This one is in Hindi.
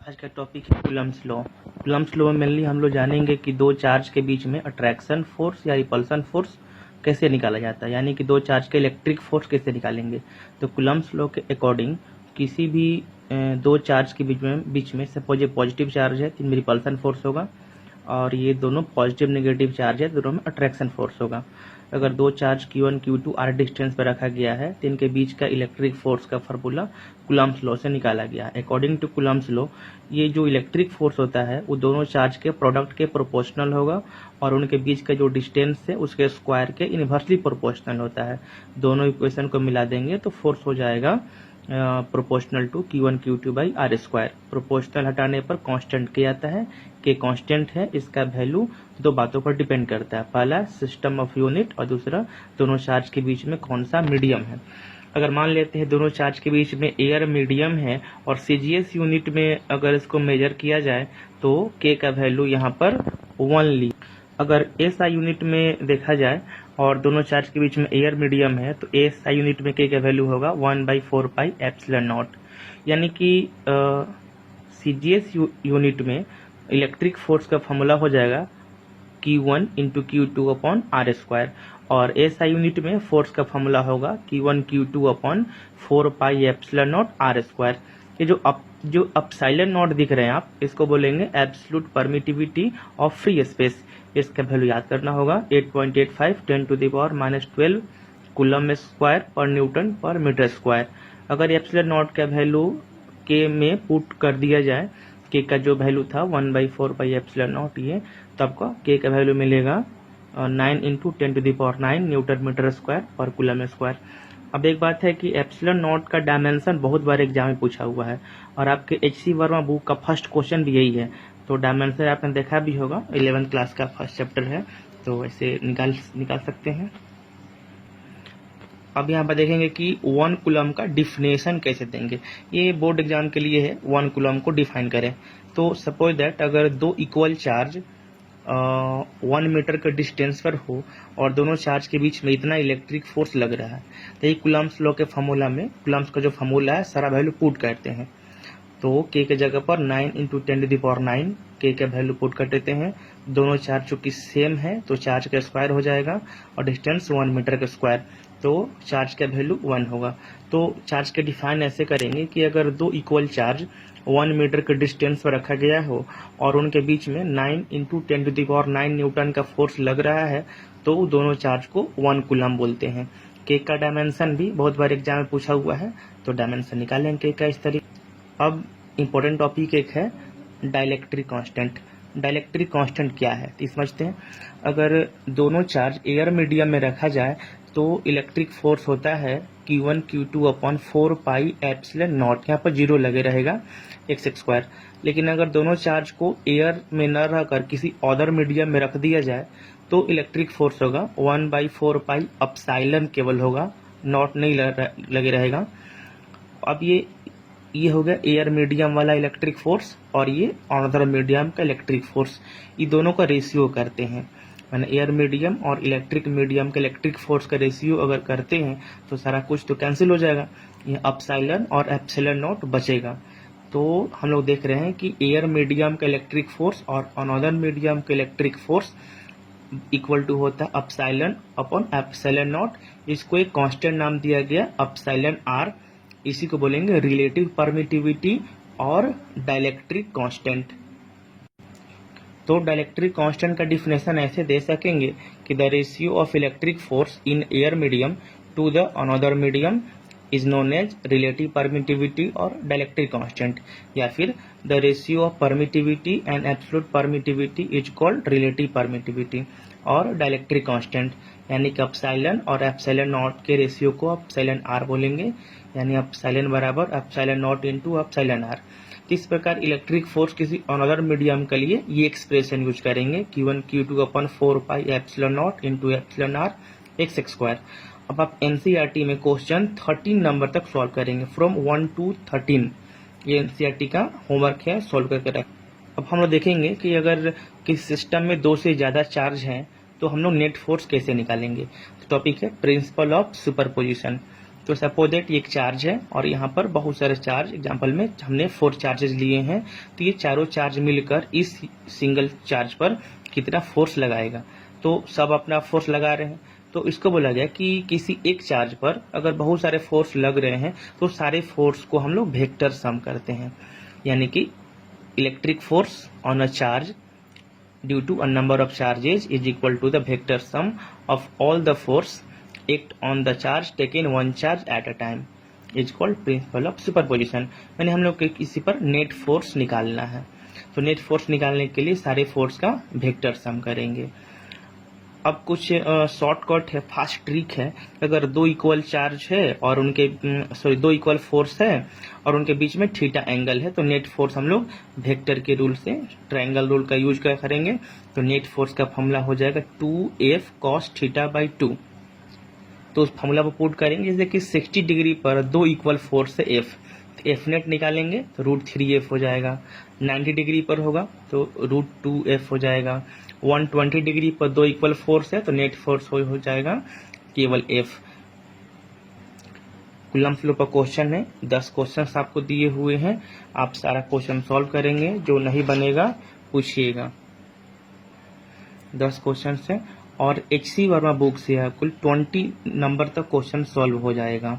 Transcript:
आज का टॉपिक है कूलम्ब्स लॉ। कूलम्ब्स लॉ में मेनली हम लोग जानेंगे कि दो चार्ज के बीच में अट्रैक्शन फोर्स या रिपल्सन फोर्स कैसे निकाला जाता है, यानी कि दो चार्ज के इलेक्ट्रिक फोर्स कैसे निकालेंगे। तो कूलम्ब्स लॉ के अकॉर्डिंग किसी भी दो चार्ज के बीच में सपोज ये पॉजिटिव चार्ज है तो इनमें रिपल्सन फोर्स होगा, और ये दोनों पॉजिटिव नेगेटिव चार्ज है, दोनों में अट्रैक्शन फोर्स होगा। अगर दो charge Q1 Q2 r distance पर रखा गया है तो इनके बीच का इलेक्ट्रिक फोर्स का फार्मूला कूलम्ब्स लॉ से निकाला गया है। अकॉर्डिंग टू कूलम्ब्स लॉ ये जो इलेक्ट्रिक फोर्स होता है वो दोनों चार्ज के प्रोडक्ट के प्रोपोर्शनल होगा, और उनके बीच का जो डिस्टेंस है उसके स्क्वायर के इनवर्सली प्रोपोर्शनल होता है। दोनों इक्वेशन को मिला देंगे तो फोर्स हो जाएगा proportional to Q1 Q2 by r square. Proportional हटाने पर कांस्टेंट के आता है, के कांस्टेंट है, इसका वैल्यू दो बातों पर डिपेंड करता है। पहला सिस्टम ऑफ यूनिट और दूसरा दोनों चार्ज के बीच में कौन सा मीडियम है। अगर मान लेते हैं दोनों चार्ज के बीच में एयर मीडियम है और सीजीएस यूनिट में अगर इसको मेजर किया जाए तो के का वैल्यू यहाँ पर 1 ली। अगर एसआई यूनिट में देखा जाए और दोनों चार्ज के बीच में एयर मीडियम है तो एसआई यूनिट में के का वैल्यू होगा 1/4 पाई एप्सिलॉन नॉट। यानी कि सीजीएस यूनिट में इलेक्ट्रिक फोर्स का फॉर्मूला हो जाएगा Q1 into Q2 upon r square, और एसआई यूनिट में फोर्स का फॉर्मूला होगा Q1 Q2 upon 4 pi epsilon naught r square. ये जो एप्सिलॉन नॉट दिख रहे हैं आप, इसको बोलेंगे absolute permittivity of free space. इसका वैल्यू याद करना होगा 8.85 10⁻⁻12 कूलम स्क्वायर पर न्यूटन पर मीटर स्क्वायर। अगर एप्सिलॉन नॉट का वैल्यू के में पुट कर दिया जाए, के का जो वैल्यू था 1/4 पाई एप्सिलॉन नॉट, ये तब का के का वैल्यू मिलेगा 9 × 10⁹ न्यूटन मीटर स्क्वायर पर कूलम स्क्वायर। अब एक बात है कि एप्सिलॉन नॉट का डायमेंशन बहुत बार एग्जाम में पूछा हुआ है, और आपके HC वर्मा बुक का फर्स्ट क्वेश्चन भी यही है। तो डायमेंशन आपने देखा भी होगा, 11th क्लास का फर्स्ट चैप्टर है, तो ऐसे निकाल सकते हैं। अब यहाँ पर देखेंगे कि 1 कूलम का डिफिनेशन कैसे देंगे। ये बोर्ड एग्जाम के लिए है, 1 कूलम को डिफाइन करें। तो सपोज दैट अगर दो इक्वल चार्ज 1 मीटर के डिस्टेंस पर हो और दोनों चार्ज के बीच में इतना इलेक्ट्रिक फोर्स लग रहा है, तो ये कूलम्ब्स लॉ के फॉर्मूला में कूलम्ब्स का जो फॉर्मूला है सारा वैल्यू पुट करते हैं। तो के के जगह पर 9 × 10⁹ के का वैल्यू पुट कर देते हैं। दोनों चार्ज चूंकि सेम है तो चार्ज का स्क्वायर हो जाएगा और डिस्टेंस 1 मीटर का स्क्वायर, तो चार्ज का वैल्यू 1 होगा। तो चार्ज के डिफाइन ऐसे करेंगे कि अगर दो इक्वल चार्ज 1 मीटर के डिस्टेंस पर रखा गया हो और उनके बीच में 9 × 10⁹ न्यूटन का फोर्स लग रहा है तो दोनों चार्ज को 1 कूलम बोलते हैं। के का डायमेंशन भी बहुत बार एग्जाम में पूछा हुआ है, तो डायमेंशन निकालेंगे के का इस तरीके। अब इम्पोर्टेंट टॉपिक एक है डाइलेक्ट्रिक कांस्टेंट। डाइलेक्ट्रिक कांस्टेंट क्या है तो समझते हैं। अगर दोनों चार्ज एयर मीडियम में रखा जाए तो इलेक्ट्रिक फोर्स होता है Q1 Q2 upon 4 pi epsilon not. यहाँ पर जीरो लगे रहेगा x स्क्वायर। लेकिन अगर दोनों चार्ज को एयर में न रहकर किसी अदर मीडियम में रख दिया जाए तो इलेक्ट्रिक फोर्स होगा 1/4 पाई एप्सिलॉन केवल होगा, नॉट नहीं लगे रहेगा। अब ये हो गया एयर मीडियम वाला इलेक्ट्रिक फोर्स, और ये अनदर मीडियम का इलेक्ट्रिक फोर्स। ये दोनों का रेशियो करते हैं, मैंने एयर मीडियम और इलेक्ट्रिक मीडियम के इलेक्ट्रिक फोर्स का रेशियो अगर करते हैं तो सारा कुछ तो कैंसिल हो जाएगा, ये एप्सिलॉन और एप्सिलॉन नॉट बचेगा। तो हम लोग देख रहे हैं कि एयर मीडियम का इलेक्ट्रिक फोर्स और अनदर मीडियम का इलेक्ट्रिक फोर्स इक्वल टू होता है एप्सिलॉन अपॉन एप्सिलॉन नॉट। इसको एक कांस्टेंट नाम दिया गया एप्सिलॉन r, इसी को बोलेंगे रिलेटिव परमिटिविटी और डाइलेक्ट्रिक कांस्टेंट। तो डाइलेक्ट्रिक कांस्टेंट का डिफिनेशन ऐसे दे सकेंगे कि the ratio of electric force in air medium to the another medium is known as relative permittivity और डाइलेक्ट्रिक कांस्टेंट, या फिर the ratio of permittivity and absolute permittivity is called relative permittivity और डाइलेक्ट्रिक कांस्टेंट। यानी कि एप्सिलॉन और एप्सिलॉन नॉट के रेशियो को एप्सिलॉन r बोलेंगे, यानी एप्सिलॉन बराबर epsilon not into epsilon r। इस प्रकार इलेक्ट्रिक फोर्स किसी अनदर मीडियम के लिए ये एक्सप्रेशन यूज करेंगे Q1 Q2 upon 4 pi epsilon not into epsilon r x square. अब आप NCERT में क्वेश्चन 13 नंबर तक सॉल्व करेंगे, फ्रॉम 1 to 13। ये NCERT का होमवर्क है, सॉल्व करके रखें। अब हम लोग देखेंगे कि अगर किसी सिस्टम में दो से ज्यादा चार्ज हैं तो हम लोग नेट फोर्स कैसे निकालेंगे। तो टॉपिक है प्रिंसिपल ऑफ सुपरपोजिशन। तो सपोज दैट ये एक चार्ज है और यहाँ पर बहुत सारे चार्ज, एग्जांपल में हमने 4 चार्जेस लिए हैं, तो ये चारों चार्ज मिलकर इस सिंगल चार्ज पर कितना फोर्स लगाएगा। तो सब अपना फोर्स लगा रहे हैं, तो इसको बोला गया कि किसी एक चार्ज पर अगर बहुत सारे फोर्स लग रहे हैं तो सारे फोर्स को हम लोग वेक्टर सम करते हैं, यानी कि electric force on a charge due to a number of charges is equal to the vector sum of all the force act on the charge taken one charge at a time is called principle of superposition। मैंने हम लोग किसी पर नेट फोर्स निकालना है, तो नेट फोर्स निकालने के लिए सारे फोर्स का वेक्टर सम करेंगे। अब कुछ शॉर्टकट है, फास्ट ट्रिक है। अगर दो इक्वल चार्ज है और उनके दो इक्वल फोर्स है और उनके बीच में थीटा एंगल है, तो नेट फोर्स हम लोग वेक्टर के रूल से, ट्रायंगल रूल का यूज कर करेंगे, तो नेट फोर्स का फॉर्मूला हो जाएगा 2f cos थीटा बाई 2। तो उस फॉर्मूला को पुट करेंगे, जैसे कि 60 डिग्री पर दो इक्वल फोर्स है f, एफ नेट निकालेंगे तो √3f हो जाएगा। 90 डिग्री पर होगा तो √2f हो जाएगा। 120 डिग्री पर दो इक्वल फोर्स है तो नेट फोर्स हो जाएगा केवल f। कूलम्ब लॉ पर क्वेश्चन है, 10 क्वेश्चन आपको दिए हुए हैं, आप सारा क्वेश्चन सॉल्व करेंगे, जो नहीं बनेगा पूछिएगा। 10 क्वेश्चन है और HC वर्मा बुक से कुल 20 नंबर तक क्वेश्चन सॉल्व हो जाएगा।